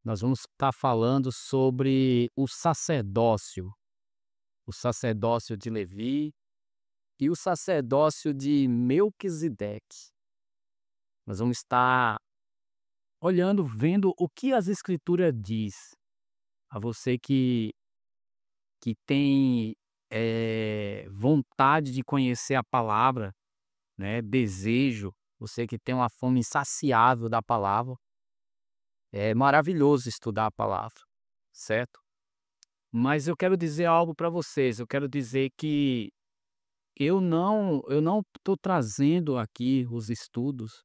Nós vamos estar falando sobre o sacerdócio de Levi e o sacerdócio de Melquisedeque. Nós vamos estar olhando, vendo o que as Escrituras diz a você que tem vontade de conhecer a palavra, né? Desejo, você que tem uma fome insaciável da palavra. É maravilhoso estudar a palavra, certo? Mas eu quero dizer algo para vocês, eu quero dizer que eu não estou trazendo aqui os estudos,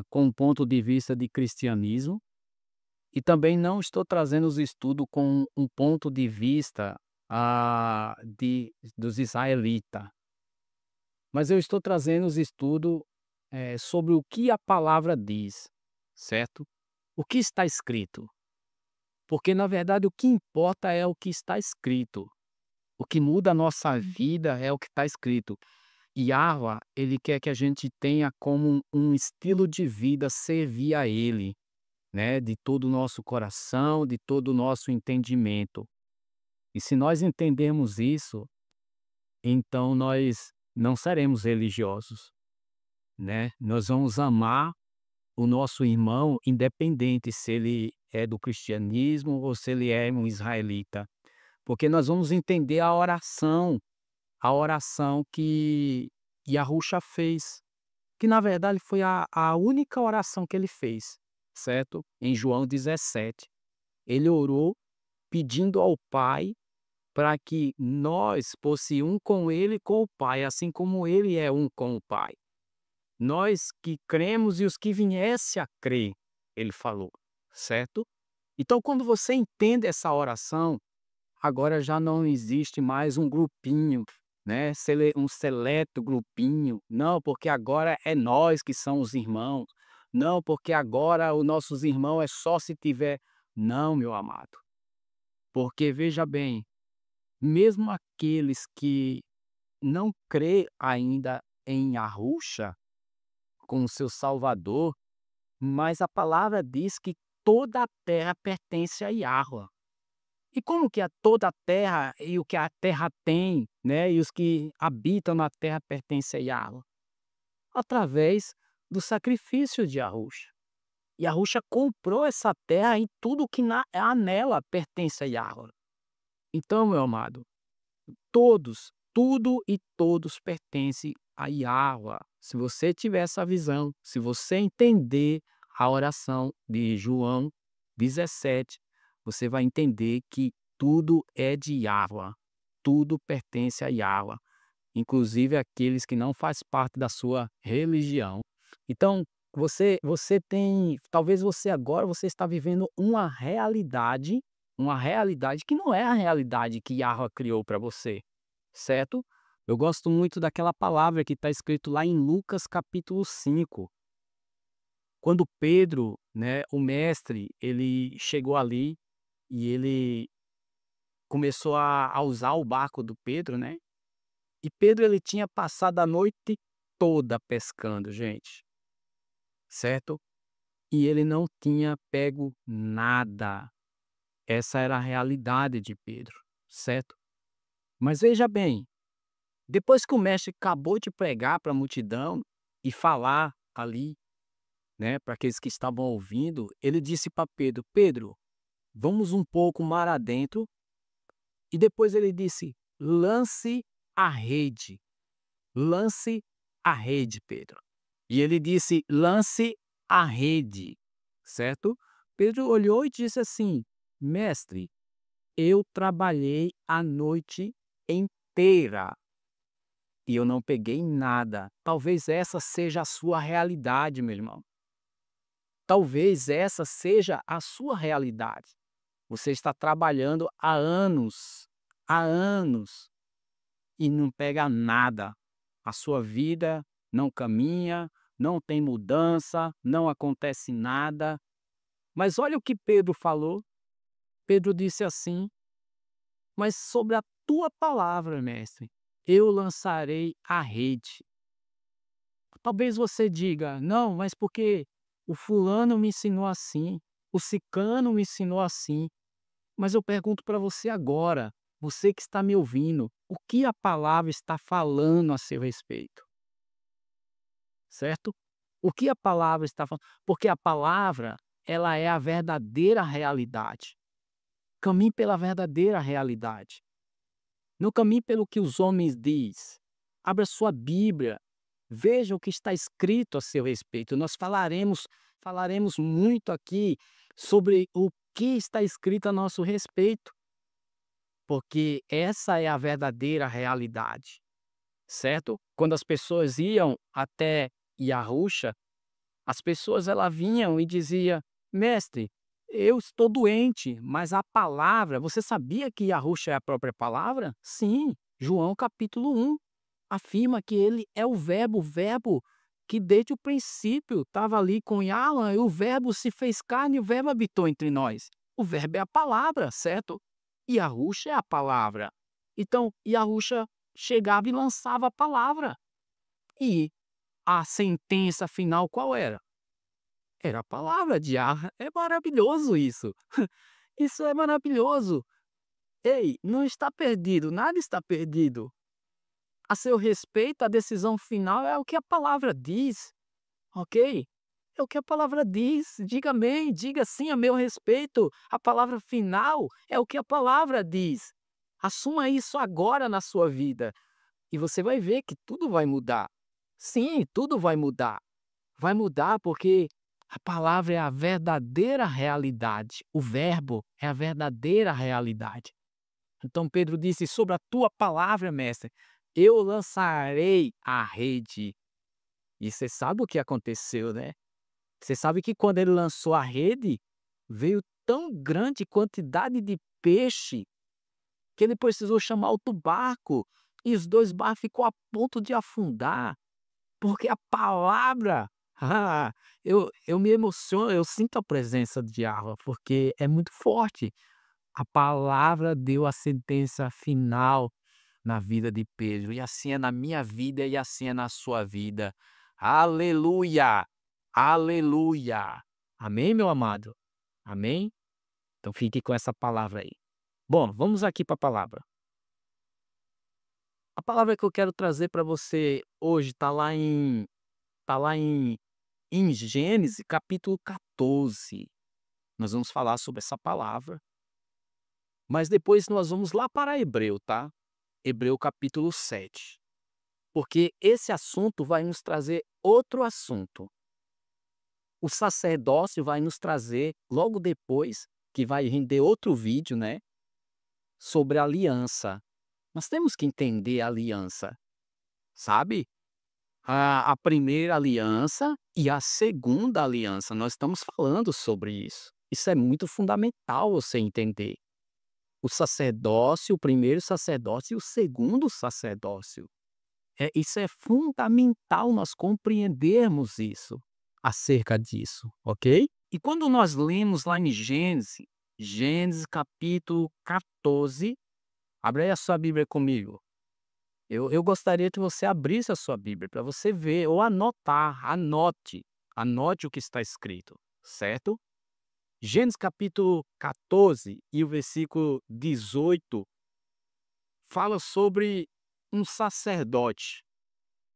com um ponto de vista de cristianismo, e também não estou trazendo os estudos com um ponto de vista, dos israelitas, mas eu estou trazendo os estudos, sobre o que a palavra diz, certo? O que está escrito, porque na verdade o que importa é o que está escrito. O que muda a nossa vida é o que está escrito. Yahveh, ele quer que a gente tenha como um estilo de vida servir a ele, né, de todo o nosso coração, de todo o nosso entendimento. E se nós entendermos isso, então nós não seremos religiosos, né? Nós vamos amar o nosso irmão, independente se ele é do cristianismo ou se ele é um israelita, porque nós vamos entender a oração que Yahusha fez, que na verdade foi a única oração que ele fez, certo? Em João 17, ele orou pedindo ao Pai para que nós fosse um com ele e com o Pai, assim como ele é um com o Pai. Nós que cremos e os que viesse a crer, ele falou, certo? Então, quando você entende essa oração, agora já não existe mais um grupinho, né, um seleto grupinho. Não, porque agora é nós que são os irmãos. Não, porque agora os nossos irmãos é só se tiver. Não, meu amado. Porque veja bem, mesmo aqueles que não crê ainda em Yahusha como seu Salvador, mas a palavra diz que toda a terra pertence a Yahweh. E como que a toda a terra e o que a terra tem, né, e os que habitam na terra pertencem a Yahweh? Através do sacrifício de Yahusha. Yahusha comprou essa terra e tudo que há nela pertence a Yahweh. Então, meu amado, tudo e todos pertencem a Yahweh. Se você tiver essa visão, se você entender a oração de João 17, você vai entender que tudo é de Yahweh, tudo pertence a Yahweh, inclusive aqueles que não faz parte da sua religião. Então, você tem, talvez você agora você está vivendo uma realidade que não é a realidade que Yahweh criou para você, certo? Eu gosto muito daquela palavra que está escrito lá em Lucas capítulo 5, quando Pedro, né, o mestre, ele chegou ali e ele começou a usar o barco do Pedro, né? E Pedro ele tinha passado a noite toda pescando, gente, certo? E ele não tinha pego nada. Essa era a realidade de Pedro, certo? Mas veja bem, depois que o mestre acabou de pregar para a multidão e falar ali, né, para aqueles que estavam ouvindo, ele disse para Pedro: Pedro, vamos um pouco mar adentro. E depois ele disse: lance a rede, lance a rede, Pedro. E ele disse: lance a rede, certo? Pedro olhou e disse assim: mestre, eu trabalhei a noite inteira e eu não peguei nada. Talvez essa seja a sua realidade, meu irmão. Talvez essa seja a sua realidade. Você está trabalhando há anos, e não pega nada. A sua vida não caminha, não tem mudança, não acontece nada. Mas olha o que Pedro falou. Pedro disse assim: mas sobre a tua palavra, mestre, eu lançarei a rede. Talvez você diga: não, mas porque o fulano me ensinou assim. o ciclano me ensinou assim. Mas eu pergunto para você agora, você que está me ouvindo, o que a palavra está falando a seu respeito, certo? O que a palavra está falando? Porque a palavra, ela é a verdadeira realidade. Caminhe pela verdadeira realidade. Não caminhe pelo que os homens diz. Abra sua Bíblia, veja o que está escrito a seu respeito. Nós falaremos muito aqui sobre o que está escrito a nosso respeito, porque essa é a verdadeira realidade, certo? Quando as pessoas iam até Yahusha, as pessoas elas vinham e dizia: "Mestre, eu estou doente, mas a palavra, você sabia que Yahusha é a própria palavra?" Sim, João capítulo 1 afirma que ele é o verbo que desde o princípio estava ali com Yahweh, e o verbo se fez carne e o verbo habitou entre nós. O verbo é a palavra, certo? Yahusha é a palavra. Então, Yahusha chegava e lançava a palavra. E a sentença final qual era? Era a palavra de Yahweh. É maravilhoso isso. Isso é maravilhoso. Ei, não está perdido, nada está perdido. A seu respeito, a decisão final é o que a palavra diz, ok? É o que a palavra diz. Diga amém, diga sim a meu respeito. A palavra final é o que a palavra diz. Assuma isso agora na sua vida e você vai ver que tudo vai mudar. Sim, tudo vai mudar. Vai mudar porque a palavra é a verdadeira realidade. O verbo é a verdadeira realidade. Então Pedro disse: "Sobre a tua palavra, mestre, eu lançarei a rede." E você sabe o que aconteceu, né? Você sabe que quando ele lançou a rede, veio tão grande quantidade de peixe que ele precisou chamar outro barco, e os 2 barcos ficou a ponto de afundar, porque a palavra eu me emociono, eu sinto a presença de Yahweh, porque é muito forte. A palavra deu a sentença final na vida de Pedro, e assim é na minha vida e assim é na sua vida. Aleluia! Aleluia! Amém, meu amado? Amém? Então fique com essa palavra aí. Bom, vamos aqui para a palavra. A palavra que eu quero trazer para você hoje está lá em Gênesis capítulo 14. Nós vamos falar sobre essa palavra, mas depois nós vamos lá para Hebreu, tá? Hebreu capítulo 7. Porque esse assunto vai nos trazer outro assunto. O sacerdócio vai nos trazer logo depois, que vai render outro vídeo, né, sobre a aliança. Nós temos que entender a aliança, sabe? A primeira aliança e a segunda aliança, nós estamos falando sobre isso. Isso é muito fundamental você entender. O sacerdócio, o primeiro sacerdócio e o segundo sacerdócio. Isso é fundamental nós compreendermos isso, acerca disso, ok? E quando nós lemos lá em Gênesis, Gênesis capítulo 14, abre aí a sua Bíblia comigo. Eu gostaria que você abrisse a sua Bíblia para você ver ou anotar, anote o que está escrito, certo? Gênesis capítulo 14 e o versículo 18 fala sobre um sacerdote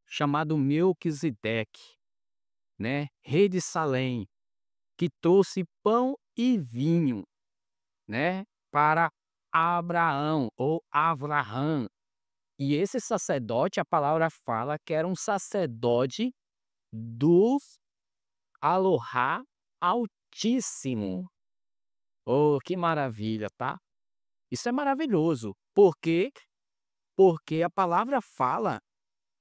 chamado Melquisedeque, né, rei de Salém, que trouxe pão e vinho, né, para Abraão ou Avraham. E esse sacerdote, a palavra fala que era um sacerdote dos Elohá Altíssimo. Oh, que maravilha, tá? Isso é maravilhoso. Por quê? Porque a palavra fala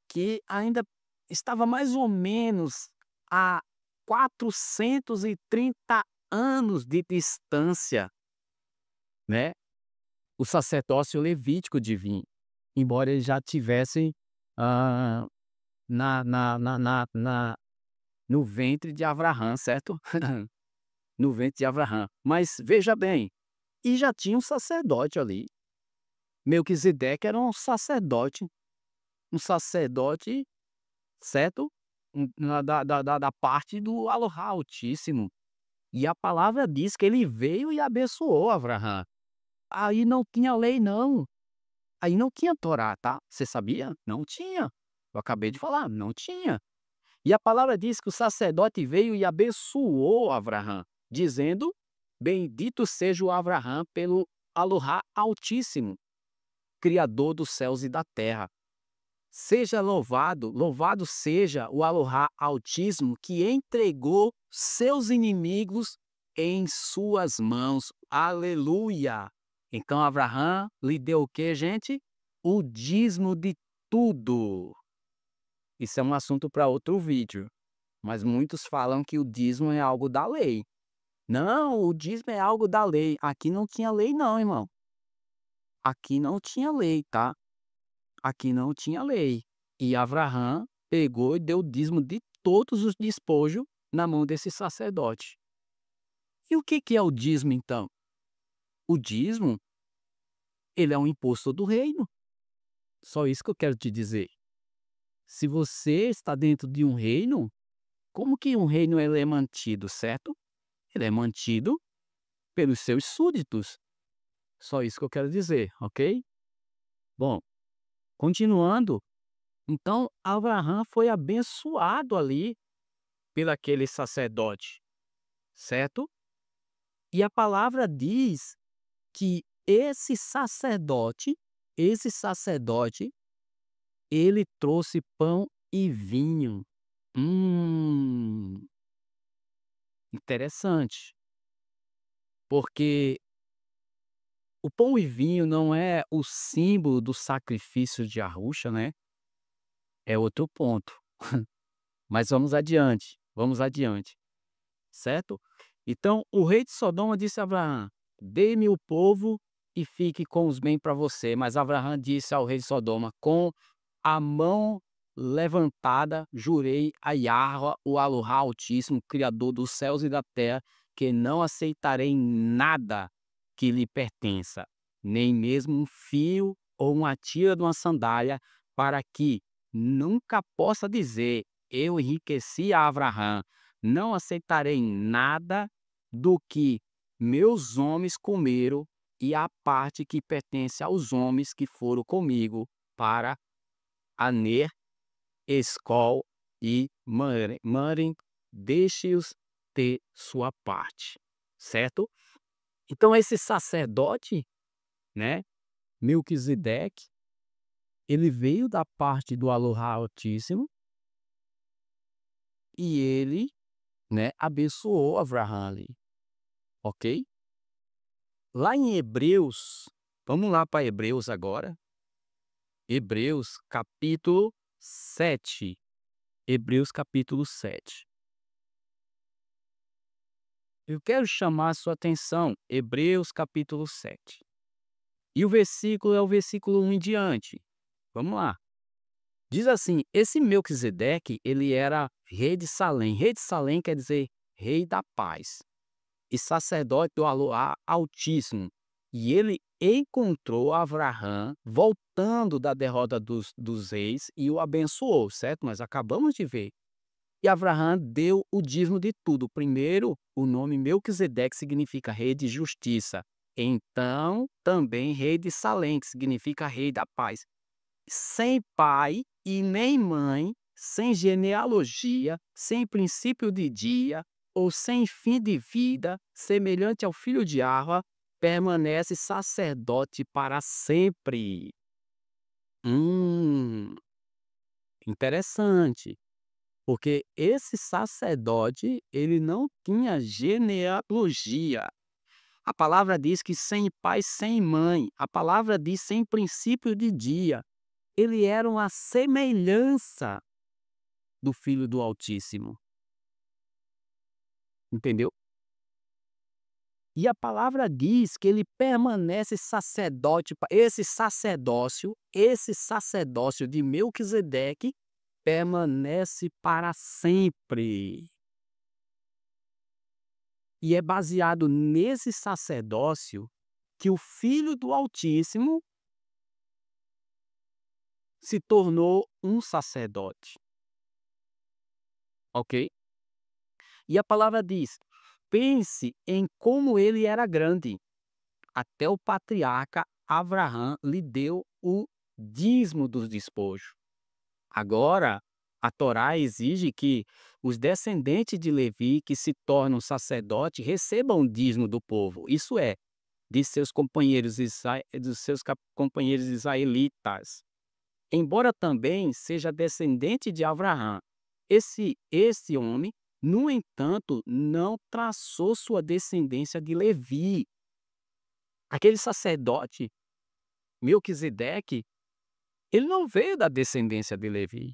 que ainda estava mais ou menos a 430 anos de distância, né, o sacerdócio levítico divino, embora eles já tivessem, ah, no ventre de Avraham, certo? No ventre de Avraham. Mas veja bem, e já tinha um sacerdote ali. Melquisedeque era um sacerdote, certo? Da parte do Elohá Altíssimo. E a palavra diz que ele veio e abençoou Abraão. Aí não tinha lei não, aí não tinha Torá, tá. Você sabia? Não tinha. Eu acabei de falar, não tinha. E a palavra diz que o sacerdote veio e abençoou Abraão, dizendo: "Bendito seja o Abraão pelo Elohá Altíssimo, Criador dos céus e da terra. Seja louvado, louvado seja o Elohá Altíssimo que entregou seus inimigos em suas mãos." Aleluia! Então Abraão lhe deu o que, gente? O dízimo de tudo. Isso é um assunto para outro vídeo, mas muitos falam que o dízimo é algo da lei. Não, o dízimo é algo da lei. Aqui não tinha lei não, irmão. Aqui não tinha lei, tá? Aqui não tinha lei. E Abraão pegou e deu o dízimo de todos os despojos na mão desse sacerdote. E o que é o dízimo, então? O dízimo, ele é um imposto do reino. Só isso que eu quero te dizer. Se você está dentro de um reino, como que um reino ele é mantido, certo? Ele é mantido pelos seus súditos. Só isso que eu quero dizer, ok? Bom, continuando, então Abraão foi abençoado ali pelo aquele sacerdote, certo? E a palavra diz que esse sacerdote, ele trouxe pão e vinho. Interessante, porque o pão e vinho não é o símbolo do sacrifício de Arusha, né? É outro ponto. Mas vamos adiante, certo? Então o rei de Sodoma disse a Abraão: "Dê-me o povo e fique com os bem para você." Mas Abraão disse ao rei de Sodoma: "Com a mão levantada, jurei a Yahveh, o Elohá Altíssimo, Criador dos céus e da terra, que não aceitarei nada que lhe pertença, nem mesmo um fio ou uma tira de uma sandália, para que nunca possa dizer: eu enriqueci a Abraão. Não aceitarei nada do que meus homens comeram e a parte que pertence aos homens que foram comigo para Aner, Escol e Manre, deixe-os ter sua parte." Certo? Então esse sacerdote, né, Melquisedeque, ele veio da parte do Elohá Altíssimo e ele, né, abençoou Abraão ali, ok? Lá em Hebreus, vamos lá para Hebreus agora. Hebreus capítulo 7. Hebreus capítulo 7. Eu quero chamar a sua atenção, Hebreus capítulo 7. E o versículo é o versículo 1 em diante. Vamos lá. Diz assim: esse Melquisedeque, ele era rei de Salém. Rei de Salém quer dizer rei da paz. E sacerdote do Elohá Altíssimo. E ele encontrou Abraão voltando da derrota dos reis e o abençoou, certo? Nós acabamos de ver. E Abraão deu o dízimo de tudo. Primeiro, o nome Melquisedeque significa rei de justiça. Então, também rei de Salém, que significa rei da paz. Sem pai e nem mãe, sem genealogia, sem princípio de dia ou sem fim de vida, semelhante ao filho de Arva, permanece sacerdote para sempre. Interessante, porque esse sacerdote, ele não tinha genealogia. A palavra diz que sem pai, sem mãe. A palavra diz sem princípio de dia. Ele era uma semelhança do Filho do Altíssimo. Entendeu? E a palavra diz que ele permanece sacerdote. Esse sacerdócio de Melquisedeque permanece para sempre. E é baseado nesse sacerdócio que o Filho do Altíssimo se tornou um sacerdote. Ok? E a palavra diz: pense em como ele era grande. Até o patriarca Abraão lhe deu o dízimo dos despojos. Agora, a Torá exige que os descendentes de Levi que se tornam sacerdotes recebam o dízimo do povo, isso é, de seus companheiros, companheiros israelitas. Embora também seja descendente de Abraão, esse homem, no entanto, não traçou sua descendência de Levi. Aquele sacerdote, Melquisedeque, ele não veio da descendência de Levi.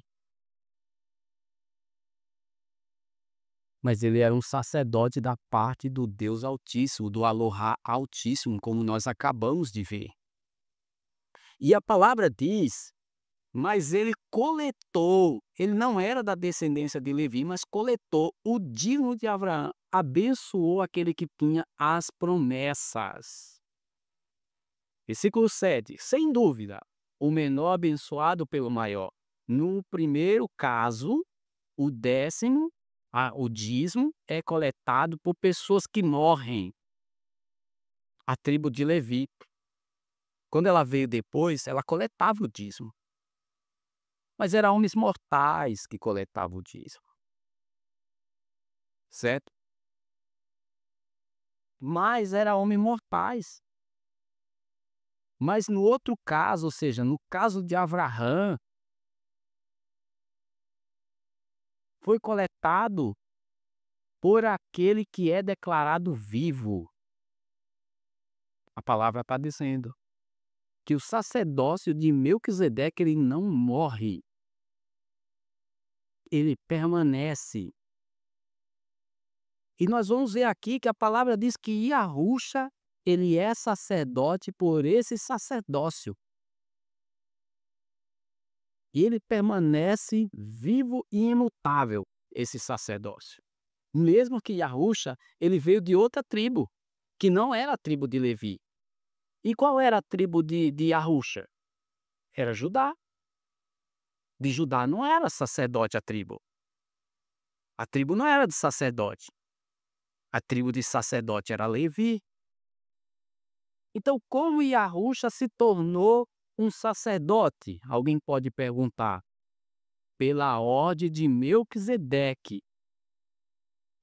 Mas ele era um sacerdote da parte do Deus Altíssimo, do Elohá Altíssimo, como nós acabamos de ver. E a palavra diz, mas ele coletou, ele não era da descendência de Levi, mas coletou o dízimo de Abraão, abençoou aquele que tinha as promessas. Versículo 7, sem dúvida, o menor abençoado pelo maior. No primeiro caso, o dízimo é coletado por pessoas que morrem. A tribo de Levi, quando ela veio depois, ela coletava o dízimo. Mas eram homens mortais que coletavam o dízimo. Certo? Mas eram homens mortais. Mas no outro caso, ou seja, no caso de Abraão, foi coletado por aquele que é declarado vivo. A palavra está dizendo que o sacerdócio de Melquisedeque ele não morre. Ele permanece. E nós vamos ver aqui que a palavra diz que Iarruxa, ele é sacerdote por esse sacerdócio. E ele permanece vivo e imutável, esse sacerdócio. Mesmo que Iarruxa, ele veio de outra tribo, que não era a tribo de Levi. E qual era a tribo de Iarruxa? Era Judá. De Judá não era sacerdote a tribo. A tribo não era de sacerdote. A tribo de sacerdote era Levi. Então, como Iarruxa se tornou um sacerdote? Alguém pode perguntar. Pela ordem de Melquisedeque.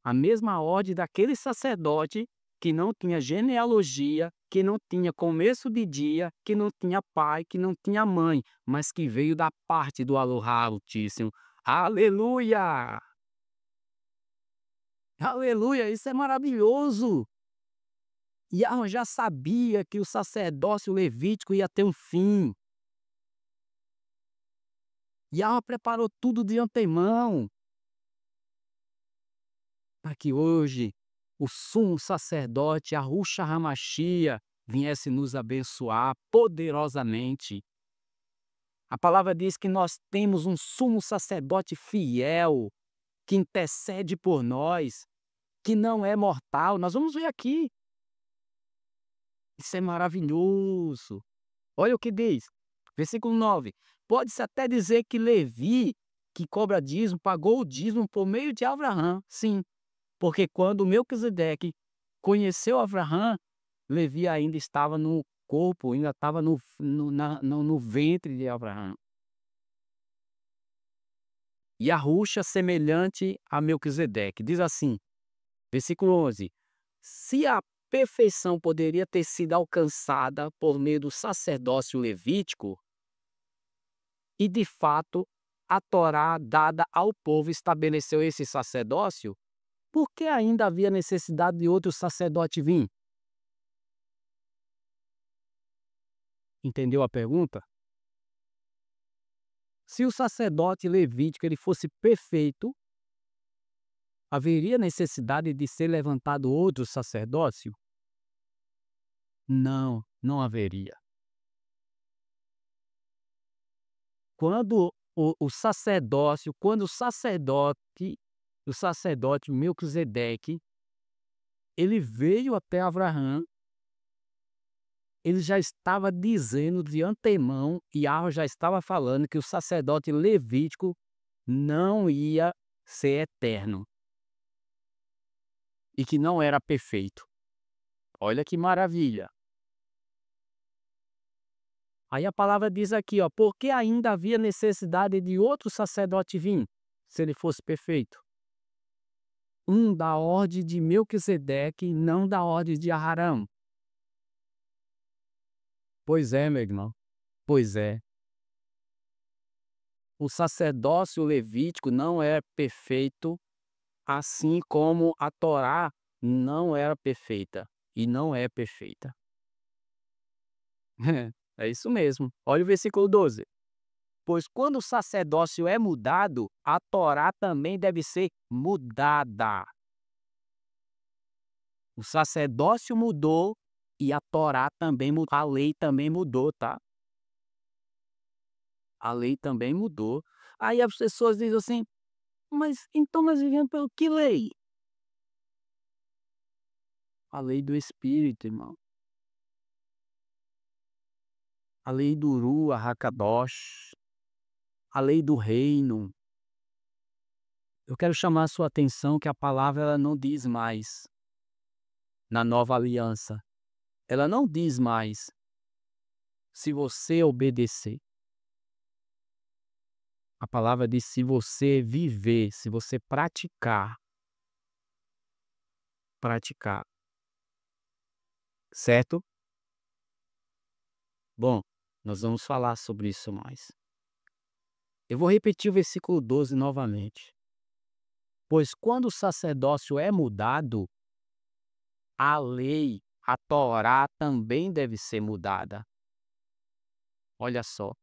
A mesma ordem daquele sacerdote que não tinha genealogia, que não tinha começo de dia, que não tinha pai, que não tinha mãe, mas que veio da parte do Elohá Altíssimo. Aleluia! Aleluia! Isso é maravilhoso! Yahweh já sabia que o sacerdócio levítico ia ter um fim. Yahweh preparou tudo de antemão para que hoje o sumo sacerdote Yahushua HaMashiach viesse nos abençoar poderosamente. A palavra diz que nós temos um sumo sacerdote fiel que intercede por nós, que não é mortal. Nós vamos ver aqui. Isso é maravilhoso. Olha o que diz, versículo 9. Pode-se até dizer que Levi, que cobra dízimo, pagou o dízimo por meio de Abraão. Sim, porque quando Melquisedeque conheceu Abraão, Levi ainda estava no corpo, ainda estava no ventre de Abraão. Iarruxa semelhante a Melquisedeque. Diz assim, versículo 11. Se a perfeição poderia ter sido alcançada por meio do sacerdócio levítico, e de fato a Torá dada ao povo estabeleceu esse sacerdócio, por que ainda havia necessidade de outro sacerdote vir? Entendeu a pergunta? Se o sacerdote levítico ele fosse perfeito, haveria necessidade de ser levantado outro sacerdócio? Não, não haveria. Quando o sacerdote Melquisedeque, ele veio até Abraão, ele já estava dizendo de antemão, Yahweh já estava falando que o sacerdote levítico não ia ser eterno. e que não era perfeito. Olha que maravilha. Aí a palavra diz aqui, ó, porque ainda havia necessidade de outro sacerdote vir, se ele fosse perfeito. Da ordem de Melquisedeque, não da ordem de Aharão. Pois é, meu irmão. Pois é. O sacerdócio levítico não é perfeito, assim como a Torá não era perfeita e não é perfeita. É isso mesmo. Olha o versículo 12. Pois quando o sacerdócio é mudado, a Torá também deve ser mudada. O sacerdócio mudou e a Torá também mudou. A lei também mudou, tá? A lei também mudou. Aí as pessoas dizem assim, mas então nós vivemos pelo que lei? A lei do Espírito, irmão. A lei do Ruach HaKadosh. A lei do reino. Eu quero chamar a sua atenção que a palavra ela não diz mais na nova aliança. Ela não diz mais se você obedecer. A palavra diz se você viver, se você praticar. Praticar. Certo? Bom, nós vamos falar sobre isso mais. Eu vou repetir o versículo 12 novamente. Pois quando o sacerdócio é mudado, a lei, a Torá também deve ser mudada. Olha só.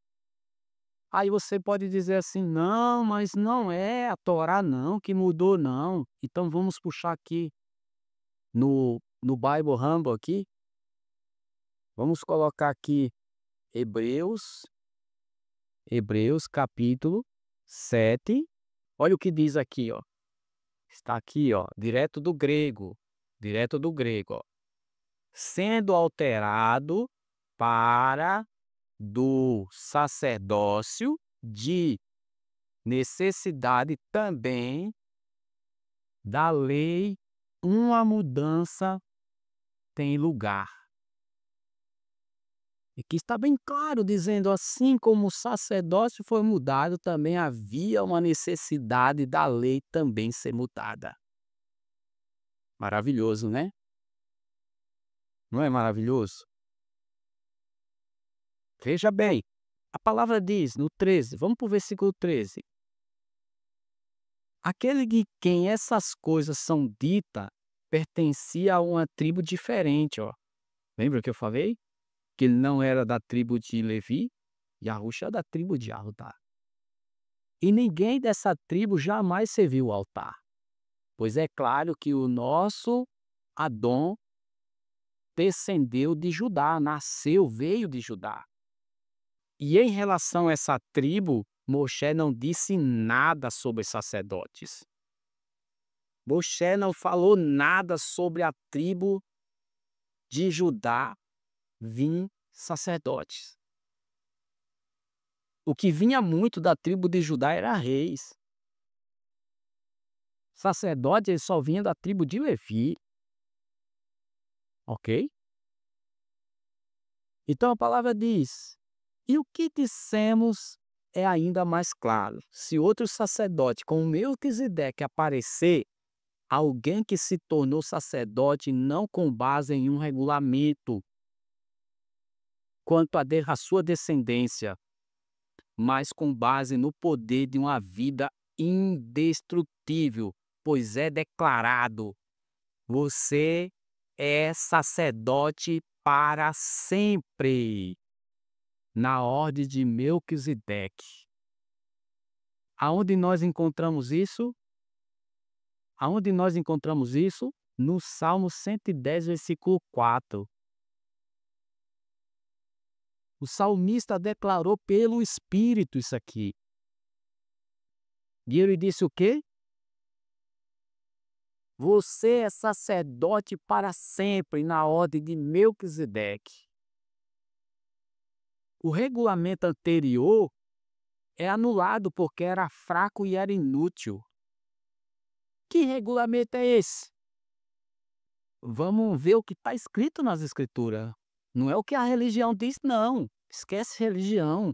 Aí você pode dizer assim, não, mas não é a Torá não que mudou não. Então vamos puxar aqui no Bible Humble aqui. Vamos colocar aqui Hebreus capítulo 7. Olha o que diz aqui, ó. Está aqui, ó, direto do grego, ó. Sendo alterado para do sacerdócio de necessidade também da lei, uma mudança tem lugar. E aqui está bem claro, dizendo assim como o sacerdócio foi mudado, também havia uma necessidade da lei também ser mudada. Maravilhoso, né? Não é maravilhoso? Veja bem, a palavra diz no 13, vamos para o versículo 13. Aquele de quem essas coisas são ditas pertencia a uma tribo diferente, ó. Lembra que eu falei? Que ele não era da tribo de Levi, Yahushua é da tribo de Judá. E ninguém dessa tribo jamais serviu o altar. Pois é claro que o nosso Adão descendeu de Judá, nasceu, veio de Judá. E em relação a essa tribo, Moshe não disse nada sobre os sacerdotes. Moshe não falou nada sobre a tribo de Judá vir sacerdotes. O que vinha muito da tribo de Judá era reis. Sacerdote ele só vinha da tribo de Levi. Ok? Então a palavra diz, e o que dissemos é ainda mais claro. Se outro sacerdote como Melquisedeque aparecer, alguém que se tornou sacerdote não com base em um regulamento quanto a sua descendência, mas com base no poder de uma vida indestrutível, pois é declarado, você é sacerdote para sempre, na ordem de Melquisedeque. Aonde nós encontramos isso? Aonde nós encontramos isso? No Salmo 110, versículo 4. O salmista declarou pelo Espírito isso aqui. E ele disse o quê? Você é sacerdote para sempre, na ordem de Melquisedeque. O regulamento anterior é anulado porque era fraco e era inútil. Que regulamento é esse? vamos ver o que está escrito nas escrituras. Não é o que a religião diz, não. Esquece religião.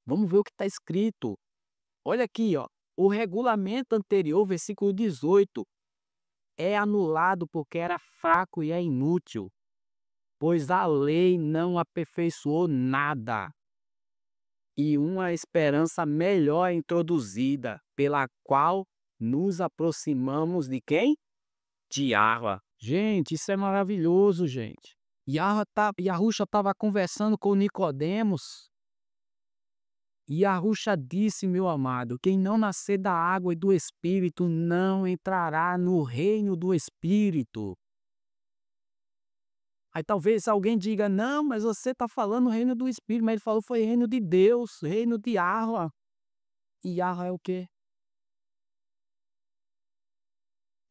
Vamos ver o que está escrito. Olha aqui, ó. O regulamento anterior, versículo 18, é anulado porque era fraco e é inútil, pois a lei não aperfeiçoou nada. E uma esperança melhor é introduzida, pela qual nos aproximamos de quem? De Yahweh. Gente, isso é maravilhoso, gente. Yahushua estava conversando com Nicodemos. E Yahushua disse, meu amado, quem não nascer da água e do Espírito não entrará no reino do Espírito. Aí talvez alguém diga, não, mas você está falando reino do Espírito, mas ele falou foi reino de Deus, reino de Yahweh. E Yahweh é o quê?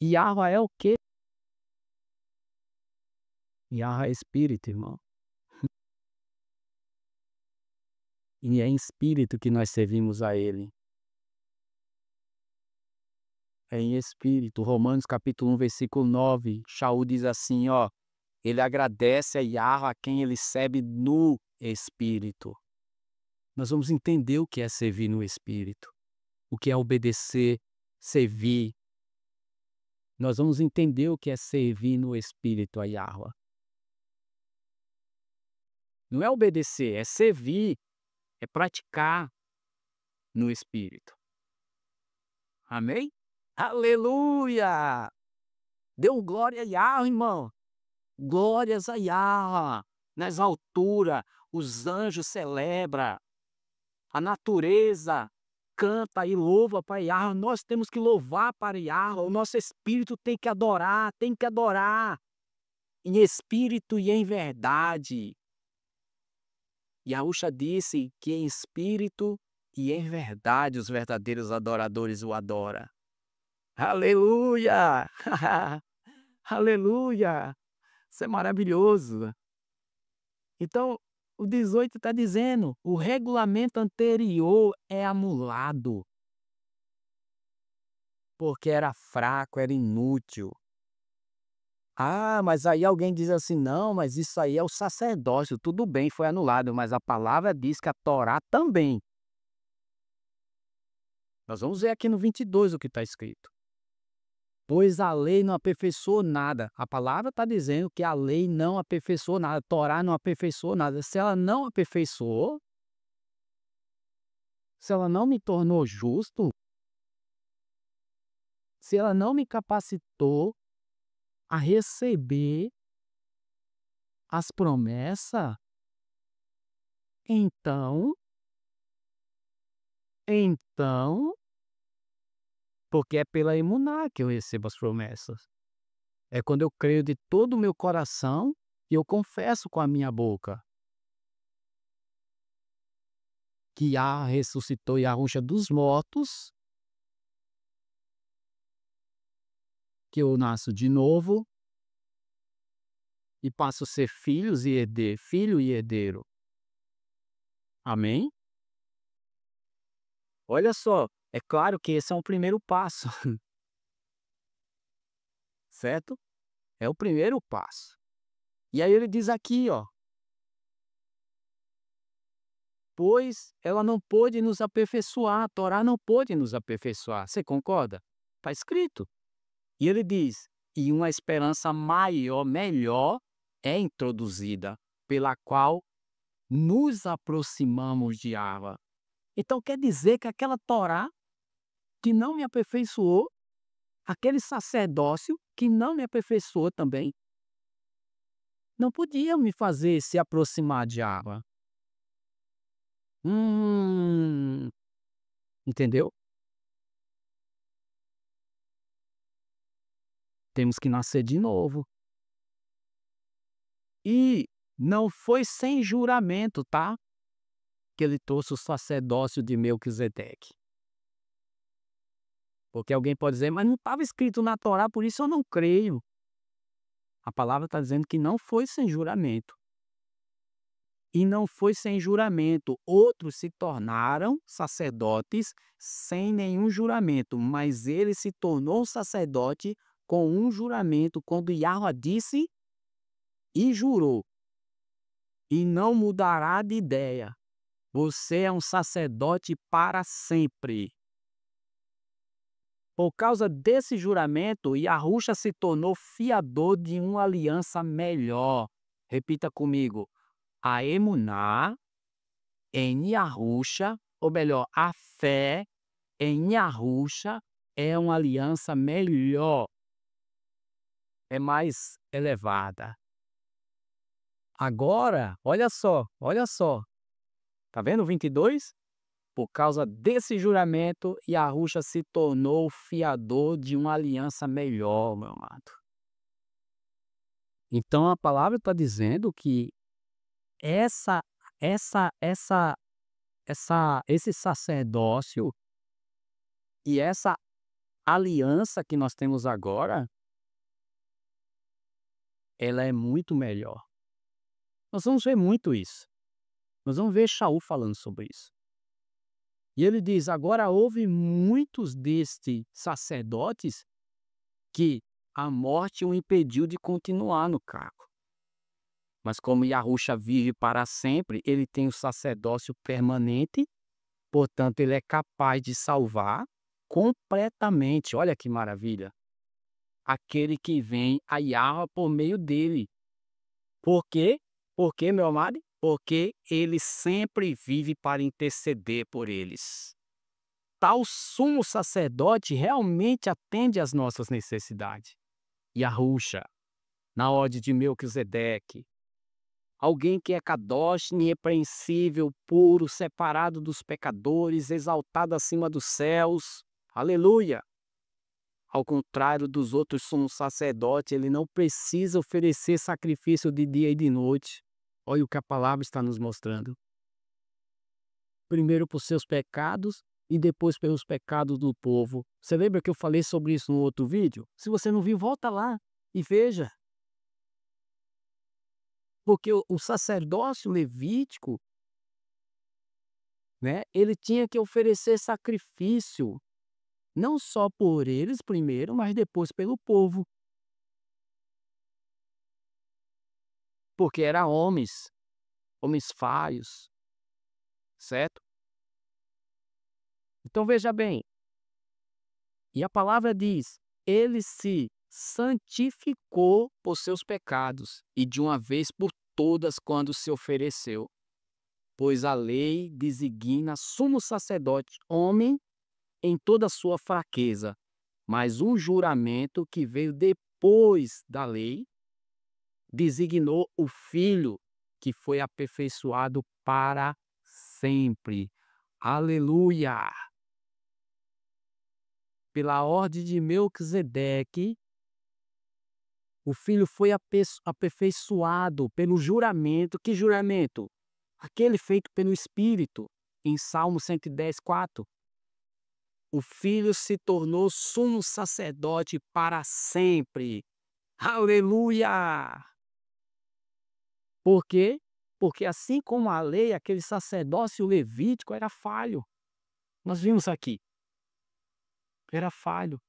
Yahweh é o quê? Yahweh é Espírito, irmão. E é em espírito que nós servimos a Ele. É em espírito. Romanos capítulo 1, versículo 9. Shaul diz assim, ó. Ele agradece a Yahweh a quem ele serve no espírito. Nós vamos entender o que é servir no espírito. O que é obedecer, servir. Nós vamos entender o que é servir no espírito a Yahweh. Não é obedecer, é servir, é praticar no espírito. Amém? Aleluia! Deu glória a Yahweh, irmão. Glórias a Yahweh. Nas alturas, os anjos celebram. A natureza canta e louva para Yahweh. Nós temos que louvar para Yahweh. O nosso espírito tem que adorar, em espírito e em verdade. Yahushua disse que em espírito e em verdade os verdadeiros adoradores o adoram. Aleluia! Aleluia! Isso é maravilhoso. Então, o 18 está dizendo, o regulamento anterior é anulado. Porque era fraco, era inútil. Ah, mas aí alguém diz assim, não, mas isso aí é o sacerdócio. Tudo bem, foi anulado, mas a palavra diz que a Torá também. Nós vamos ver aqui no 22 o que está escrito. Pois a lei não aperfeiçoou nada. A palavra está dizendo que a lei não aperfeiçoou nada. A Torá não aperfeiçoou nada. Se ela não aperfeiçoou, se ela não me tornou justo, se ela não me capacitou a receber as promessas, então, porque é pela emuná que eu recebo as promessas. É quando eu creio de todo o meu coração e eu confesso com a minha boca que Yah ressuscitou Yahushua dos mortos, que eu nasço de novo e passo a ser filho e herdeiro. Amém? Olha só, é claro que esse é um primeiro passo. Certo? É o primeiro passo. E aí ele diz aqui, ó. Pois ela não pôde nos aperfeiçoar, a Torá não pôde nos aperfeiçoar. Você concorda? Está escrito. E ele diz, e uma esperança maior, melhor, é introduzida, pela qual nos aproximamos de Yahweh. Então quer dizer que aquela Torá que não me aperfeiçoou, aquele sacerdócio que não me aperfeiçoou também, não podia me fazer se aproximar de Yahweh. Entendeu? Temos que nascer de novo. E não foi sem juramento, tá? Que ele trouxe o sacerdócio de Melquisedeque. Porque alguém pode dizer, mas não estava escrito na Torá, por isso eu não creio. A palavra está dizendo que não foi sem juramento. E não foi sem juramento. Outros se tornaram sacerdotes sem nenhum juramento, mas ele se tornou sacerdote com um juramento quando Yahweh disse e jurou, e não mudará de ideia. Você é um sacerdote para sempre. Por causa desse juramento, Yahusha se tornou fiador de uma aliança melhor. Repita comigo. A emuná em Yahusha, ou melhor, a fé em Yahusha é uma aliança melhor. É mais elevada. Agora, olha só. Tá vendo o 22? Por causa desse juramento, Yahusha se tornou fiador de uma aliança melhor, meu amado. Então a palavra está dizendo que essa, essa, esse sacerdócio e essa aliança que nós temos agora, ela é muito melhor. Nós vamos ver muito isso. Nós vamos ver Shaul falando sobre isso. E ele diz: agora houve muitos destes sacerdotes que a morte o impediu de continuar no cargo. Mas como Yahusha vive para sempre, ele tem o sacerdócio permanente, portanto ele é capaz de salvar completamente. Olha que maravilha! Aquele que vem a Yahweh por meio dele. Por quê? Por quê, meu amado? Porque ele sempre vive para interceder por eles. Tal sumo sacerdote realmente atende às nossas necessidades. Yahusha, na ordem de Melquisedeque, alguém que é kadosh, irrepreensível, puro, separado dos pecadores, exaltado acima dos céus. Aleluia! Ao contrário dos outros sumos sacerdotes, ele não precisa oferecer sacrifício de dia e de noite. Olha o que a palavra está nos mostrando. Primeiro por seus pecados e depois pelos pecados do povo. Você lembra que eu falei sobre isso no outro vídeo? Se você não viu, volta lá e veja. Porque o sacerdócio levítico, né, ele tinha que oferecer sacrifício, não só por eles primeiro, mas depois pelo povo. Porque eram homens falhos, certo? Então veja bem, e a palavra diz: ele se santificou por seus pecados, e de uma vez por todas quando se ofereceu. Pois a lei designa sumo sacerdote, homem em toda a sua fraqueza, mas um juramento que veio depois da lei designou o Filho, que foi aperfeiçoado para sempre. Aleluia! Pela ordem de Melquisedeque, o Filho foi aperfeiçoado pelo juramento. Que juramento? Aquele feito pelo Espírito, em Salmo 110, 4. O Filho se tornou sumo sacerdote para sempre. Aleluia! Por quê? Porque assim como a lei, aquele sacerdócio levítico era falho. Nós vimos aqui. Era falho.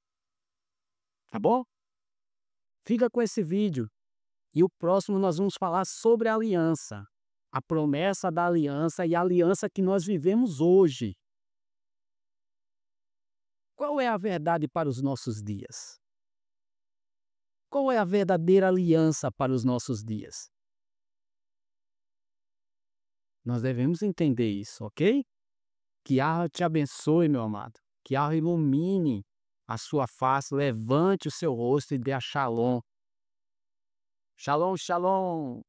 Tá bom? Fica com esse vídeo. E o próximo nós vamos falar sobre a aliança. A promessa da aliança e a aliança que nós vivemos hoje. Qual é a verdade para os nossos dias? Qual é a verdadeira aliança para os nossos dias? Nós devemos entender isso, ok? Que Yahweh te abençoe, meu amado. Que Yahweh ilumine a sua face, levante o seu rosto e dê a shalom. Shalom, shalom.